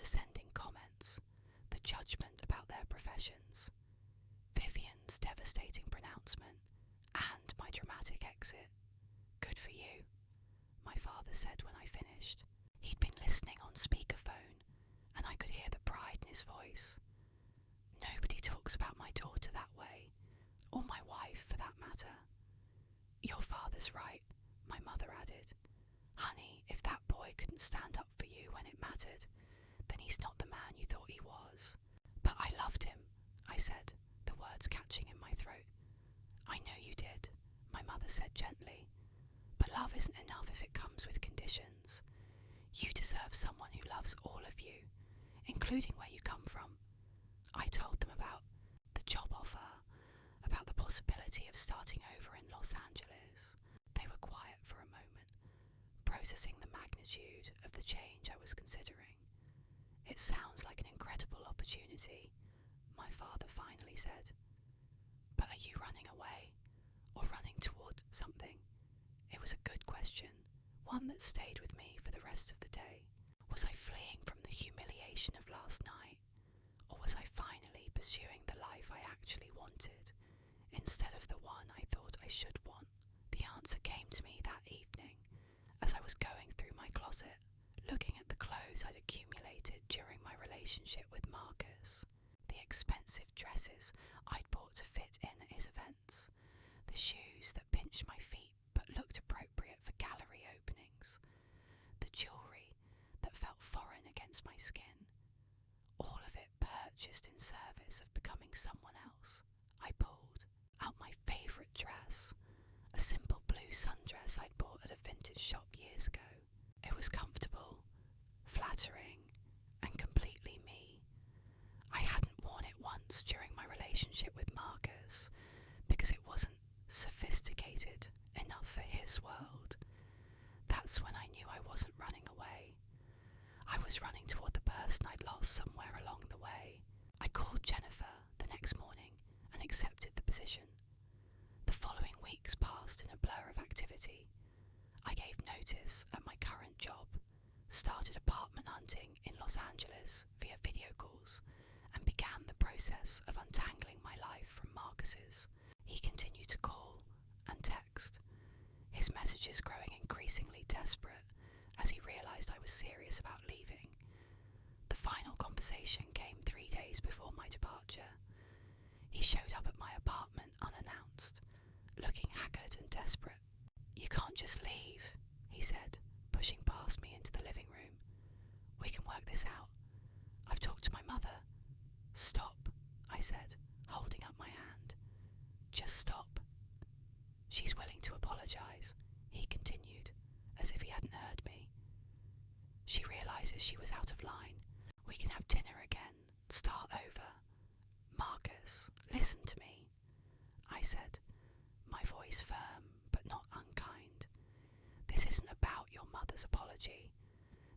condescending comments, the judgment about their professions, Vivian's devastating pronouncement, and my dramatic exit. "Good for you," my father said when I finished. He'd been listening on speakerphone, and I could hear the pride in his voice. "Nobody talks about my daughter that way, or my wife for that matter." "Your father's right," my mother added. "Honey, if that boy couldn't stand up for you when it mattered, then he's not the man you thought he was." "But I loved him," I said, the words catching in my throat. "I know you did," my mother said gently. "But love isn't enough if it comes with conditions. You deserve someone who loves all of you, including where you come from." I told them about the job offer, about the possibility of starting over in Los Angeles. They were quiet for a moment, processing the magnitude of the change I was considering. "It sounds like an incredible opportunity," my father finally said. "But are you running away, or running toward something?" It was a good question, one that stayed with me for the rest of the day. Was I fleeing from the humiliation of last night, or was I finally pursuing the life I actually wanted, instead of the one I thought I should want? The answer came to me that evening, as I was going through my closet, looking at the clothes I'd accumulated during my relationship with Marcus, the expensive dresses I'd bought to fit in at his events, the shoes that pinched my feet but looked appropriate for gallery openings, the jewellery that felt foreign against my skin, all of it purchased in service of becoming someone else. I pulled out my favourite dress, a simple blue sundress I'd bought at a vintage shop years ago. It was comfortable, flattering, and completely me. I hadn't worn it once during my relationship with Marcus, because it wasn't sophisticated enough for his world. That's when I knew I wasn't running away. I was running toward the person I'd lost somewhere along the way. I called Jennifer the next morning and accepted the position. The following weeks passed in a blur of activity. I gave notice at my current job, started apartment hunting in Los Angeles via video calls, and began the process of untangling my life from Marcus's. He continued to call and text, his messages growing increasingly desperate as he realised I was serious about leaving. The final conversation came 3 days before my departure. He showed up at my apartment unannounced, looking haggard and desperate. "You can't just leave," he said, pushing past me into the living room. "We can work this out. I've talked to my mother." "Stop," I said, holding up my hand. "Just stop." "She's willing to apologise," he continued, as if he hadn't heard me. "She realises she was out of line. We can have dinner again, start over." "Marcus, listen to me," I said, my voice firm but not unkind. "This isn't about your mother's apology.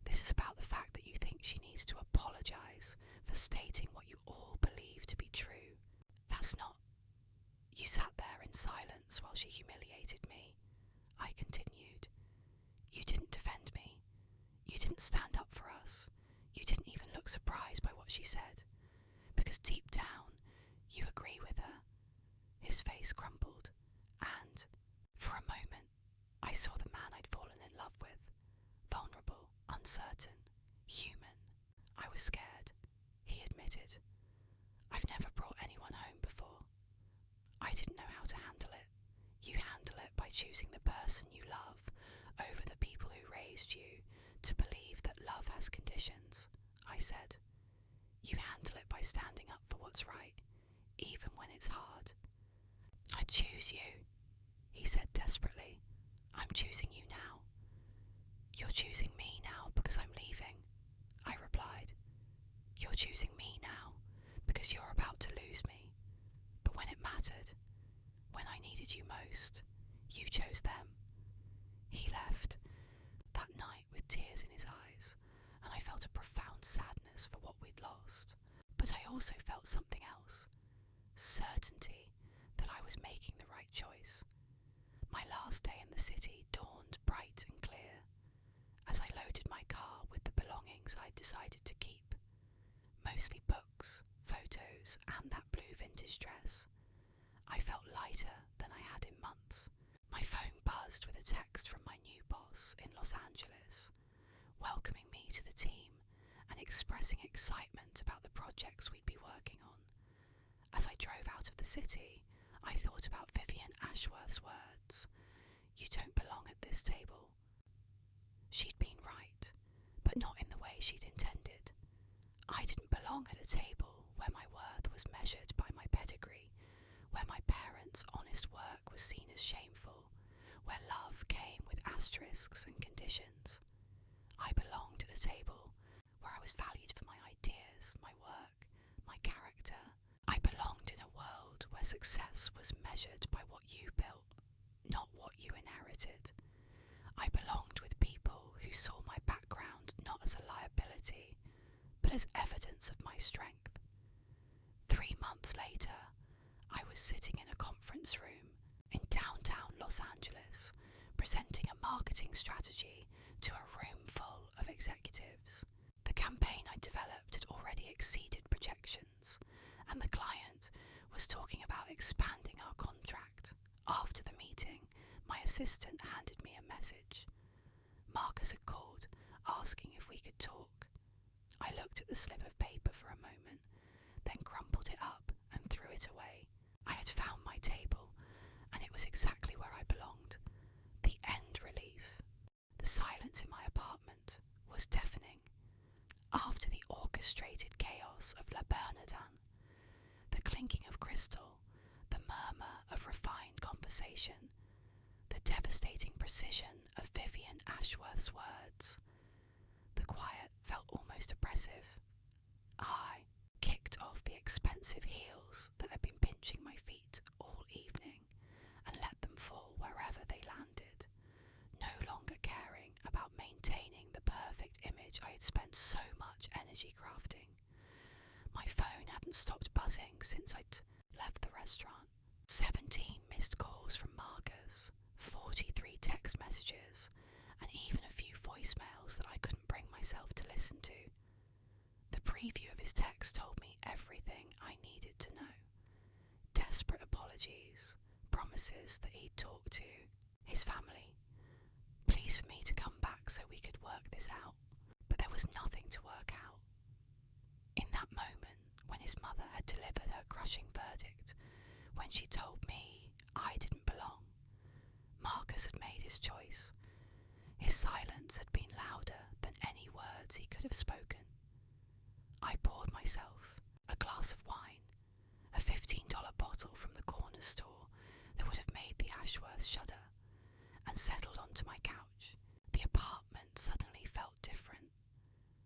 This is about the fact that you think she needs to apologise for stating what you all believe to be true. That's not—" "You sat there in silence while she humiliated me," I continued. "You didn't defend me. You didn't stand up for us. You didn't even look surprised by what she said. Because deep down, you agree with her." His face crumpled, and, for a moment, I saw the man I'd fallen in love with. Vulnerable, uncertain, human. "I was scared," he admitted. "I've never brought anyone home before. I didn't know how to handle it. You handle it by choosing the person you love over the people who raised you to believe that love has conditions," I said. "You handle it by standing up for what's right, even when it's hard." "I choose you," he said desperately. "I'm choosing you now." "You're choosing me now because I'm leaving," I replied. "You're choosing me now because you're about to lose me. But when it mattered, when I needed you most, you chose them." He left that night with tears in his eyes, and I felt a profound sadness for what we'd lost. But I also felt something else, certainty that I was making the right choice. My last day in the city dawned bright and clear. As I loaded my car with the belongings I'd decided to keep, mostly books, photos, and that blue vintage dress. I felt lighter than I had in months. My phone buzzed with a text from my new boss in Los Angeles, welcoming me to the team and expressing excitement about the projects we'd be working on. As I drove out of the city, I thought about Vivian Ashworth's words, "You don't belong at this table." She'd been right, but not in the way she'd intended. I didn't belong at a table where my worth was measured by my pedigree, where my parents' honest work was seen as shameful, where love came with asterisks and conditions. I belonged at a table where I was valued for my ideas, my work, my character. I belonged in a world where success was measured by what you built, not what you inherited. I belonged with people who saw my background not as a liability, but as evidence of my strength. 3 months later, I was sitting in a conference room in downtown Los Angeles, presenting a marketing strategy to a room full of executives. The campaign I developed had already exceeded projections, and the client was talking about expanding our contract. After the meeting, my assistant handed me a message. Marcus had called, asking if we could talk. I looked at the slip of paper for a moment, then crumpled it up and threw it away. I had found my table, and it was exactly where I belonged. The end relief. The silence in my apartment was deafening. After the orchestrated chaos of La Bernardin, the clinking of crystal, the murmur of refined conversation, the devastating precision of Vivian Ashworth's words, the quiet felt almost oppressive. I kicked off the expensive heels that had been pinching my feet all evening and let them fall wherever they landed, no longer caring about maintaining the perfect image I had spent so much energy crafting. My phone hadn't stopped buzzing since I'd left the restaurant. 17 missed calls from Marcus, 43 text messages, and even a few voicemails that I couldn't bring myself to listen to. The preview of his text told me everything I needed to know. Desperate apologies, promises that he'd talk to his family, pleas for me to come back so we could work this out. But there was nothing to work out. In that moment, when his mother had delivered her crushing verdict, when she told me I didn't belong, Marcus had made his choice. His silence had been louder than any words he could have spoken. I poured myself a glass of wine, a $15 bottle from the corner store that would have made the Ashworths shudder, and settled onto my couch. The apartment suddenly felt different,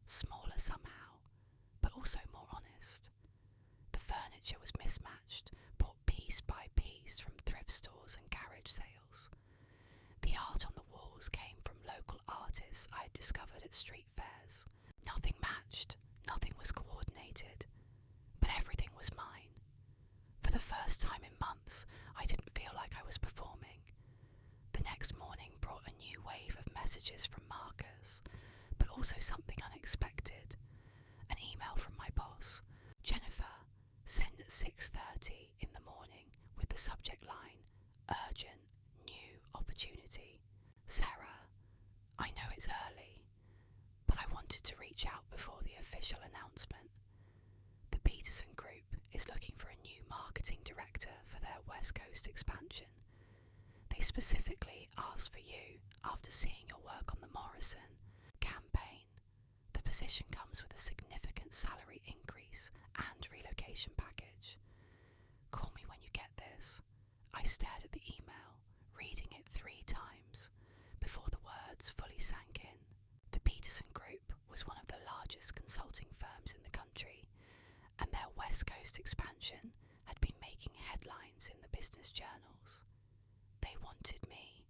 smaller somehow, but also more honest. The furniture was mismatched, bought piece by piece from thrift stores and garage sales. The art on the walls came from local artists I had discovered at street fairs. Nothing matched, nothing was coordinated, but everything was mine. For the first time in months, I didn't feel like I was performing. The next morning brought a new wave of messages from Marcus, but also something unexpected. An email from my boss, Jennifer, sent at 6:30 in the morning with the subject line, "Urgent, new opportunity." "Sarah, I know it's early, but I wanted to reach out before the official announcement. The Peterson Group is looking for a new marketing director for their West Coast expansion. They specifically asked for you after seeing your work on the Morrison campaign. The position comes with a significant salary increase and relocation package. Call me when you get this." I stared at the email, reading it 3 times before the words fully sank in. The Peterson Group was one of the largest consulting firms in the country, and their West Coast expansion had been making headlines in the business journals. They wanted me,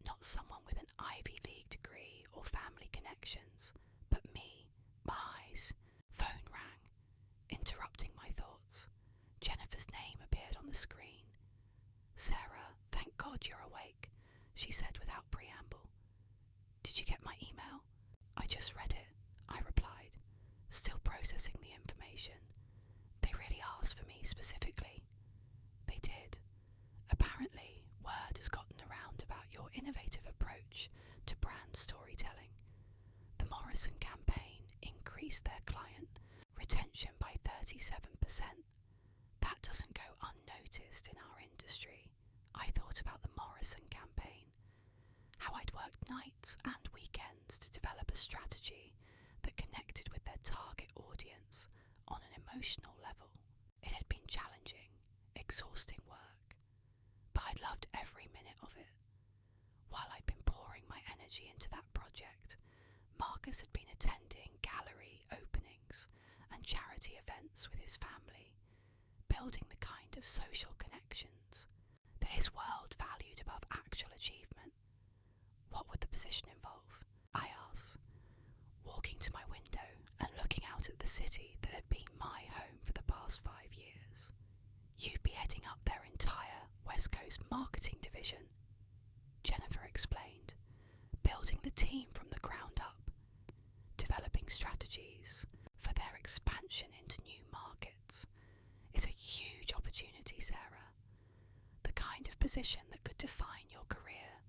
not someone with an Ivy League degree or family connections, but me. My eyes. Phone rang, interrupting my thoughts. Jennifer's name appeared on the screen. "Sarah, thank God you're awake," she said without preamble. "Did you get my email?" "I just read it," I replied, still processing the information. They really asked for me specifically. They did. Apparently, word has gotten around about your innovative approach to brand storytelling. The Morrison campaign increased their client retention by 37%. That doesn't go unnoticed in our industry. I thought about the Morrison campaign, how I'd worked nights and weekends to develop a strategy that connected with their target audience on an emotional level. It had been challenging, exhausting work, but I'd loved every minute of it. While I'd been pouring my energy into that project, Marcus had been attending gallery openings and charity events with his family, building the kind of social connections that his world valued above actual achievement. What would the position involve? I asked, walking to my window and looking out at the city that had been my home for the past 5 years. You'd be heading up their entire West Coast marketing division, Jennifer explained, building the team from the ground up, developing strategies for their expansion into new markets. It's a huge opportunity, Sarah. The kind of position that could define your career.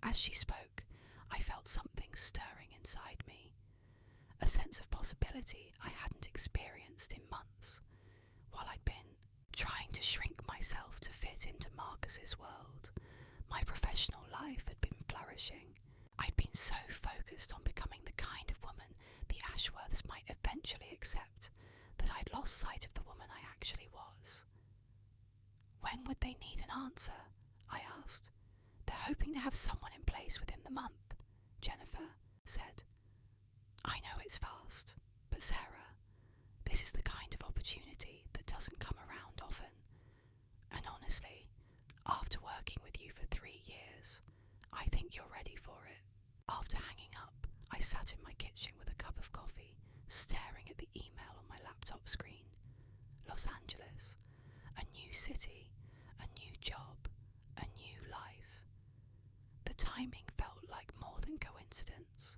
As she spoke, I felt something stirring inside me, a sense of possibility I hadn't experienced in months, while I'd been trying to shrink myself to fit into Marcus's world. My professional life had been flourishing. I'd been so focused on becoming the kind of woman the Ashworths might eventually accept that I'd lost sight of the woman I actually was. When would they need an answer? I asked. They're hoping to have someone in place within the month, Jennifer said. I know it's fast, but Sarah, this is the kind of opportunity that doesn't come around often. And honestly, after working with you for 3 years, I think you're ready for it. After hanging up, I sat in my kitchen with a cup of coffee, staring at the email on my laptop screen. Los Angeles, a new city, a new job, a new life. The timing felt like more than coincidence.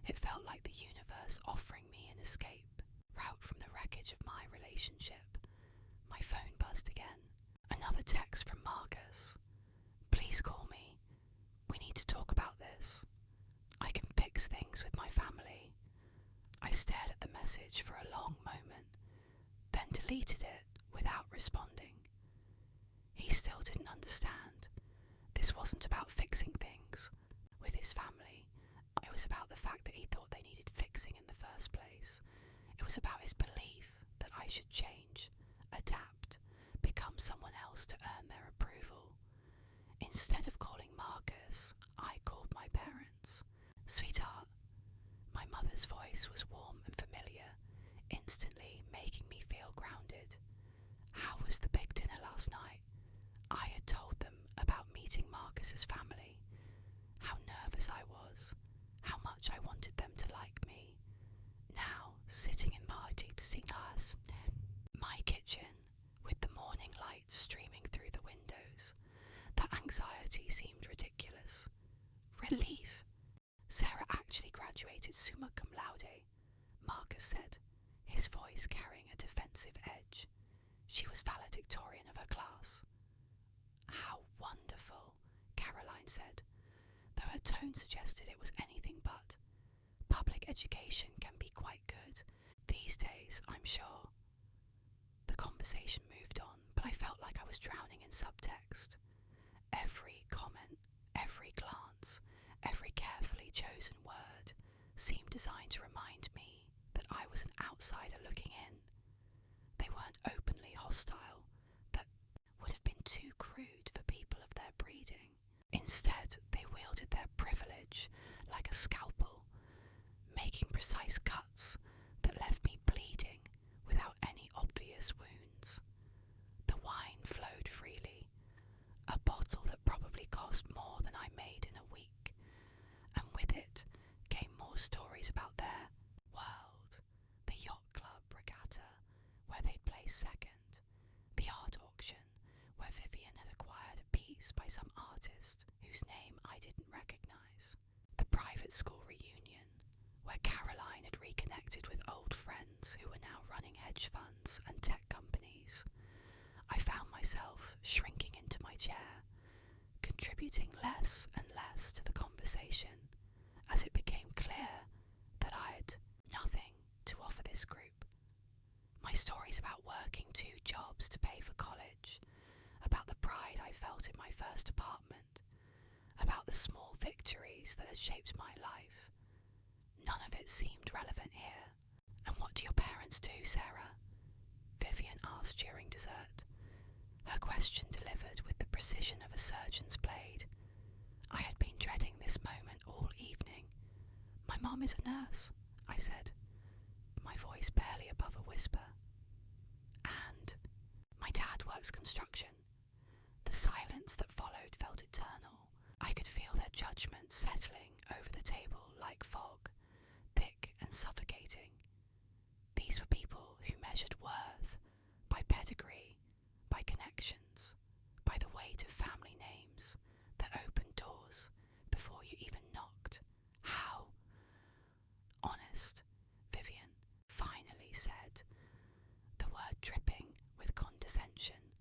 It felt like the universe offering me an escape route from the wreckage of my relationship. My phone buzzed again. Another text from Marcus. Please call me. We need to talk about this. I can fix things with my family. I stared at the message for a long moment, then deleted it without responding. He still didn't understand. This wasn't about fixing things with his family. It was about the fact that he thought they needed fixing in the first place. It was about his belief that I should change, adapt, become someone else to earn their approval. Instead of calling Marcus, I called my parents. Sweetheart. My mother's voice was warm and familiar, instantly making me feel grounded. How was the big dinner last night? I had told them about meeting Marcus's family, how nervous I was, how much I wanted them to like me. Now, sitting in my kitchen, with the morning light streaming through the windows, that anxiety seemed ridiculous. Relief. Sarah actually graduated summa cum laude, Marcus said, his voice carrying a defensive edge. She was valedictorian of her class. How wonderful, Caroline said, though her tone suggested it was anything but. Public education can be quite good these days, I'm sure. The conversation moved on, but I felt like I was drowning in subtext. Every comment, every glance, every carefully chosen word seemed designed to remind me that I was an outsider looking in. They weren't openly hostile. That would have been too crude for people of their breeding. Instead, they wielded their privilege like a scalpel, making precise cuts that left me bleeding without any obvious wounds. The wine flowed freely, a bottle that probably cost more than I made in a week, and with it came more stories about their world, the yacht club regatta, where they'd placed second, the art auction, where Vivian had acquired a piece by some artist whose name I didn't recognise, the private school reunion, where Caroline had reconnected with old friends who were now running hedge funds and tech companies, I found myself shrinking into my chair, contributing less and less to the conversation as it became clear that I had nothing to offer this group. My stories about working 2 jobs to pay for college, about the pride I felt in my first apartment, about the small victories that had shaped my life, none of it seemed relevant here. "And what do your parents do, Sarah?" Vivian asked during dessert, her question delivered with the precision of a surgeon's blade. I had been dreading this moment all evening. "My mum is a nurse," I said, my voice barely above a whisper. "And my dad works construction." The silence that followed felt eternal. I could feel their judgment settling over the table like fog, thick and suffocating. These were people who measured worth by pedigree, by connections, by the weight of family names that opened doors before you even knocked. "How?" "Honest," Vivian finally said, the word dripping with condescension.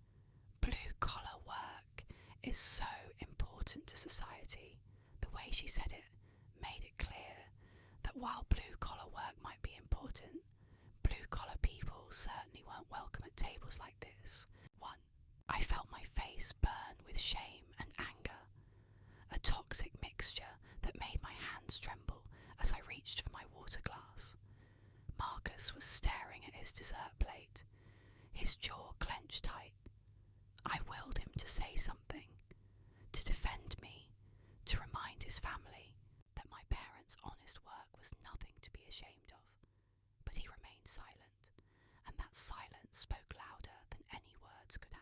"Blue-collar work is so important to society." The way she said it made it clear that while blue-collar work might be important, blue-collar people certainly weren't welcome at tables like this. I felt my face burn with shame and anger, a toxic mixture that made my hands tremble as I reached for my water glass. Marcus was staring at his dessert plate, his jaw clenched tight. I willed him to say something, to defend me, to remind his family that my parents' honest work was nothing to be ashamed of. But he remained silent, and that silence spoke louder than any words could have.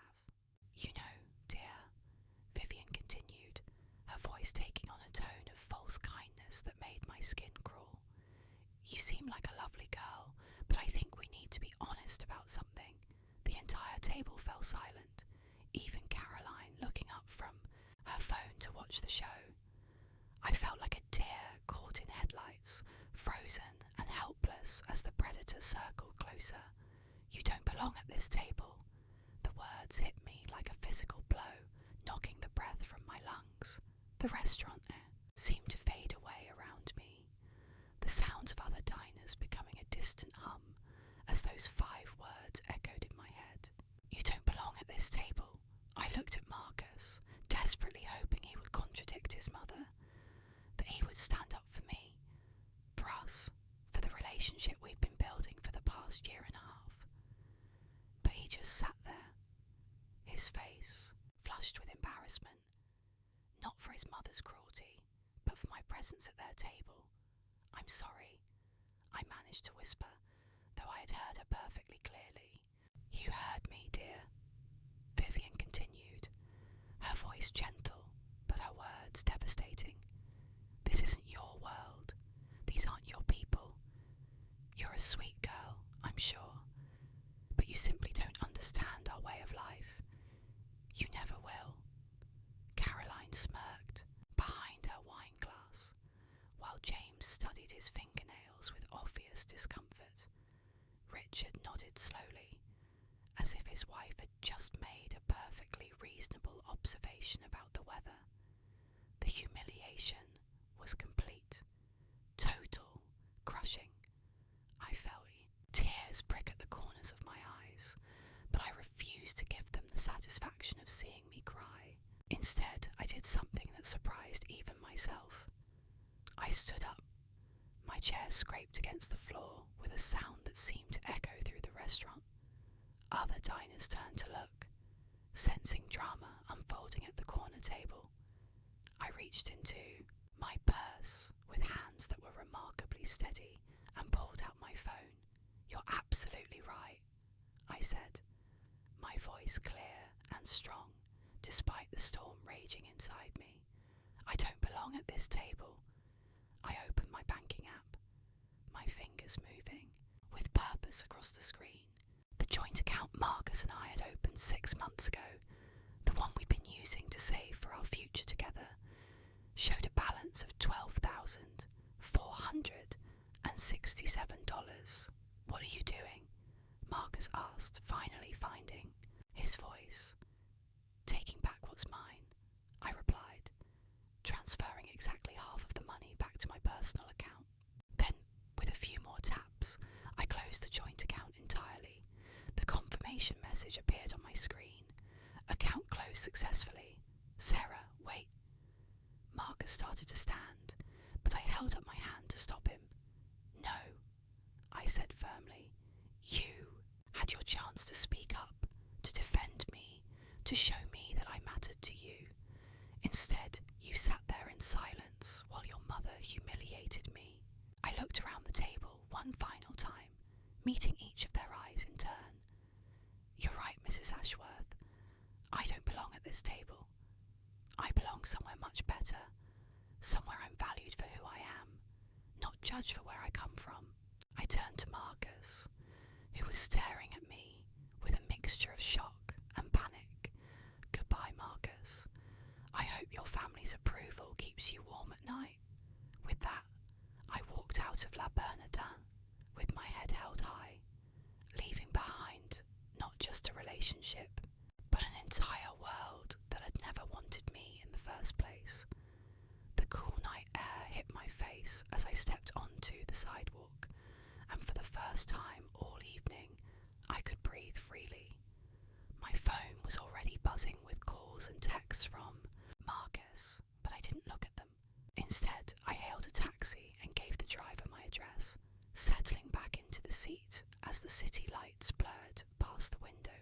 "You know, dear," Vivian continued, her voice taking on a tone of false kindness that made my skin crawl. "You seem like a lovely girl, but I think we need to be honest about something." The entire table fell silent, even Caroline looking up from her phone to watch the show. I felt like a deer caught in headlights, frozen and helpless as the predator circled closer. "You don't belong at this table." The words hit me like a physical blow, knocking the breath from my lungs. The restaurant seemed to fade away around me, the sounds of other diners becoming a distant hum as those 5 words echoed in my head. "You don't belong at this table." I looked at Marcus, desperately hoping he would contradict his mother, that he would stand up for me, for us, for the relationship we'd been building for the past year and a half. But he just sat there, his face flushed with embarrassment, not for his mother's cruelty, but for my presence at their table. "I'm sorry," I managed to whisper, though I had heard her perfectly clearly. "You heard me, dear," Vivian continued, her voice gentle, but her words devastating. "This isn't your world. These aren't your people. You're a sweet girl, I'm sure, but you simply don't understand our way of life. You never will." Caroline smirked behind her wine glass, while James studied his fingernails with obvious discomfort. Richard nodded slowly, as if his wife had just made a perfectly reasonable observation about the weather. The humiliation was complete, total, crushing. I felt tears prick at the corners of my eyes, but I refused to give them the satisfaction of seeing me cry. Instead, I did something that surprised even myself. I stood up. My chair scraped against the floor with a sound that seemed to echo through the restaurant. Other diners turned to look, sensing drama unfolding at the corner table. I reached into my purse with hands that were remarkably steady and pulled out my phone. "You're absolutely right," I said, my voice clear and strong, despite the storm raging inside me. "I don't belong at this table." I opened my banking app, my fingers moving with purpose across the screen. The joint account Marcus and I had opened 6 months ago, the one we'd been using to save for our future together, showed a balance of $12,400 doing?" Marcus asked, finally finding his voice. "Taking back what's mine," I replied, transferring exactly half of the money back to my personal account. Then, with a few more taps, I closed the joint account entirely. The confirmation message appeared on my screen. "Account closed successfully. Sarah, wait." Marcus started to stand, but I held up my hand to stop him. "No," I said firmly. "You had your chance to speak up, to defend me, to show me that I mattered to you. Instead, you sat there in silence while your mother humiliated me." I looked around the table one final time, meeting each of their eyes in turn. "You're right, Mrs. Ashworth. I don't belong at this table. I belong somewhere much better, somewhere I'm valued for who I am, not judged for where I come from." I turned to Marcus, who was staring at me with a mixture of shock and panic. "Goodbye, Marcus. I hope your family's approval keeps you warm at night." With that, I walked out of La Bernardin with my head held high, leaving behind not just a relationship, but an entire world that had never wanted me in the first place. The cool night air hit my face as I stepped onto the sidewalk, and for the first time all evening, I could breathe freely. My phone was already buzzing with calls and texts from Marcus, but I didn't look at them. Instead, I hailed a taxi and gave the driver my address, settling back into the seat as the city lights blurred past the window.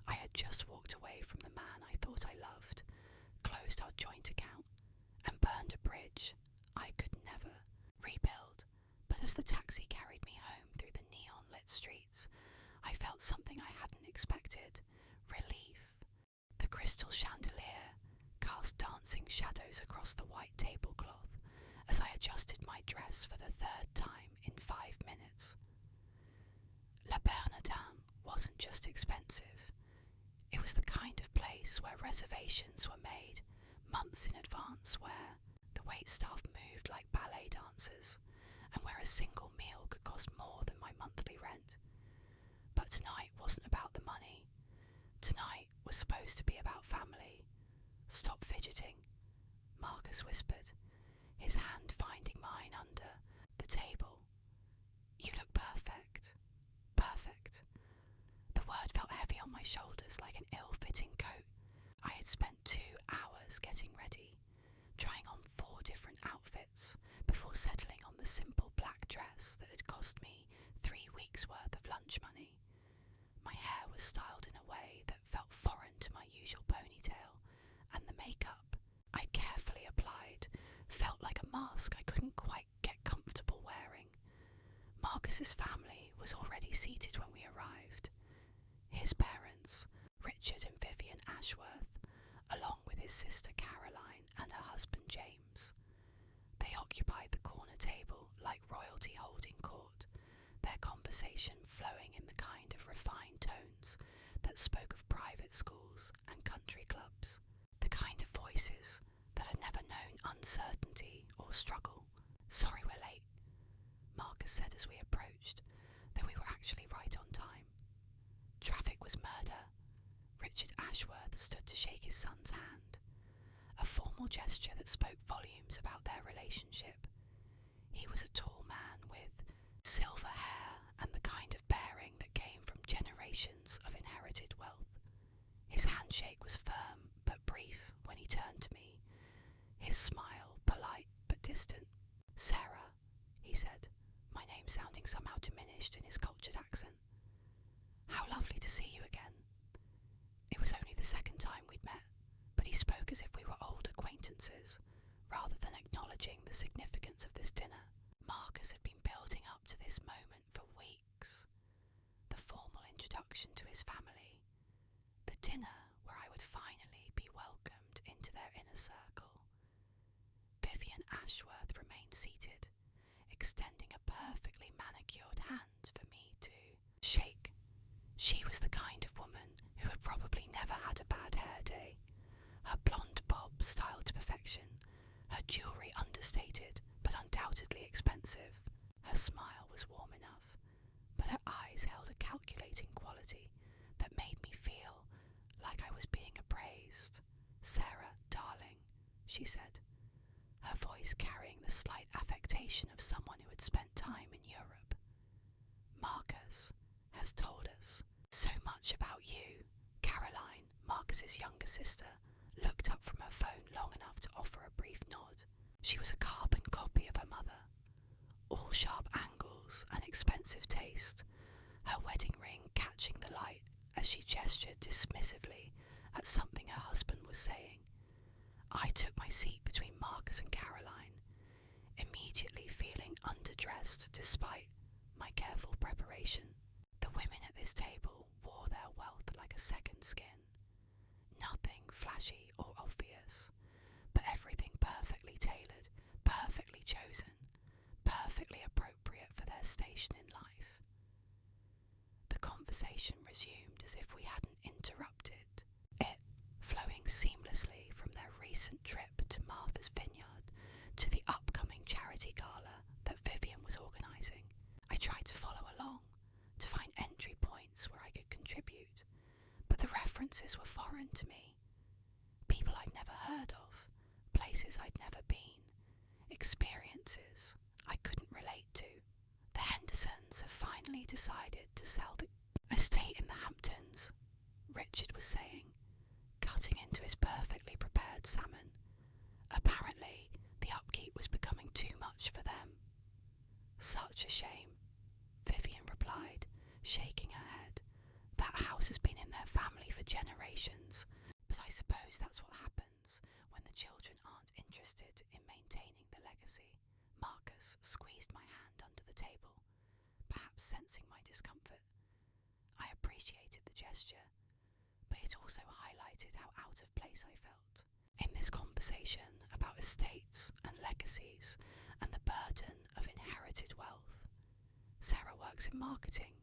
I had just walked away from the man I thought I loved, closed our joint account, and burned a bridge I could never rebuild. But as the taxi carried me home through the neon-lit streets, I felt something I hadn't expected: relief. The crystal chandelier cast dancing shadows across the white tablecloth as I adjusted my dress for the third time in 5 minutes. La Bernardin wasn't just expensive. It was the kind of place where reservations were made months in advance, where the waitstaff moved like ballet dancers, and where a single meal could cost more than my monthly rent. But tonight wasn't about the money. Tonight was supposed to be about family. "Stop fidgeting," Marcus whispered, his hand finding mine under the table. "You look perfect. Perfect." The word felt heavy on my shoulders like an ill-fitting coat. I had spent 2 hours getting ready, trying on 4 different outfits before settling on the simple black dress that had cost me 3 weeks' worth of lunch money. My hair was styled in a way that felt foreign to my usual ponytail, and the makeup I'd carefully applied felt like a mask I couldn't quite get comfortable wearing. Marcus's family was already seated when we arrived. His parents, Richard and Vivian Ashworth, along with his sister Caroline and her husband James. They occupied the corner table like royalty holding court, their conversation flowing in the kind of refined tones that spoke of private schools and country clubs, the kind of voices that had never known uncertainty or struggle. "Sorry we're late," Marcus said as we approached, though we were actually right on time. "Traffic was murder." Richard Ashworth stood to shake his son's hand, a formal gesture that spoke volumes about their relationship. He was a tall man with silver hair and the kind of bearing that came from generations of inherited wealth. His handshake was firm but brief when he turned to me, his smile polite but distant. "Sarah," he said, my name sounding somehow diminished in his cultured accent. "How lovely to see you again." It was only the second time we'd met, but he spoke as if we were old acquaintances, rather than acknowledging the significance of this dinner. Marcus had been building up to this moment for weeks. The formal introduction to his family, the dinner where I would finally be welcomed into their inner circle. Vivian Ashworth remained seated, extending a perfectly manicured hand for me to shake. She was the kind of woman who had probably never had a bad hair day. Her blonde bob styled to perfection, her jewellery understated but undoubtedly expensive. Her smile was warm enough, but but her eyes held a calculating quality that made me feel like I was being appraised. "Sarah, darling," she said, her voice carrying the slight affectation of someone who had spent time in Europe. "Marcus has told us so much about you." Caroline, Marcus's younger sister, looked up from her phone long enough to offer a brief nod. She was a carbon copy of her mother. All sharp angles and expensive taste, her wedding ring catching the light as she gestured dismissively at something her husband was saying. I took my seat between Marcus and Caroline, immediately feeling underdressed despite my careful preparation. The women at this table wore their wealth like a second skin. Nothing flashy or obvious, but everything perfectly tailored, perfectly chosen, perfectly appropriate for their station in life. The conversation resumed as if we hadn't interrupted it, flowing seamlessly from their recent trip to Martha's Vineyard to the upcoming charity gala that Vivian was organising. I tried to follow along, to find entry points where I could contribute, but the references were foreign to me. People I'd never heard of, places I'd never been, experiences I couldn't relate to. "The Hendersons have finally decided to sell the estate in the Hamptons," Richard was saying, cutting into his perfectly prepared salmon. "Apparently, the upkeep was becoming too much for them." "Such a shame," Vivian replied, shaking her head. "That house has been in their family for generations, but I suppose that's what happens when the children aren't interested in maintaining the legacy." Marcus squeezed my hand under the table, perhaps sensing my discomfort. I appreciated the gesture, but it also highlighted how out of place I felt in this conversation about estates and legacies and the burden of inherited wealth. "Sarah works in marketing,"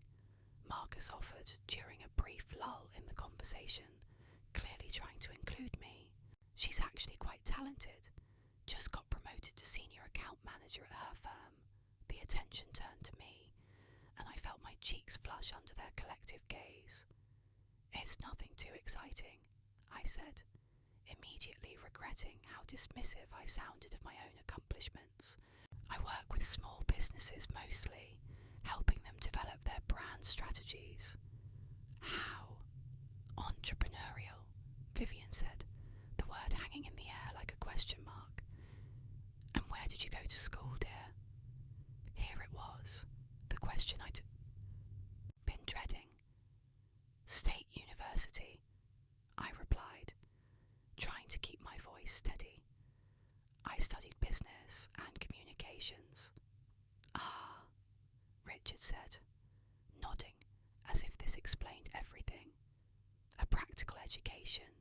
Marcus offered during a brief lull in the conversation, clearly trying to include me. "She's actually quite talented. Just got promoted to senior account manager at her firm." The attention turned to me, and I felt my cheeks flush under their collective gaze. "It's nothing too exciting," I said, immediately regretting how dismissive I sounded of my own accomplishments. "I work with small businesses mostly, helping them develop their brand strategies." "How entrepreneurial," Vivian said, the word hanging in the air like a question mark. "And where did you go to school, dear?" Here it was, the question I'd been dreading. "State University," I replied, trying to keep my voice steady. "I studied business and communications." "Ah," Richard said, nodding as if this explained everything. "A practical education."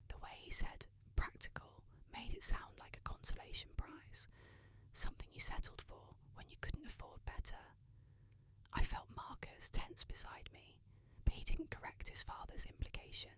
The way he said practical made it sound like a consolation prize, something you settled for when you couldn't afford better. I felt Marcus tense beside me, but he didn't correct his father's implication.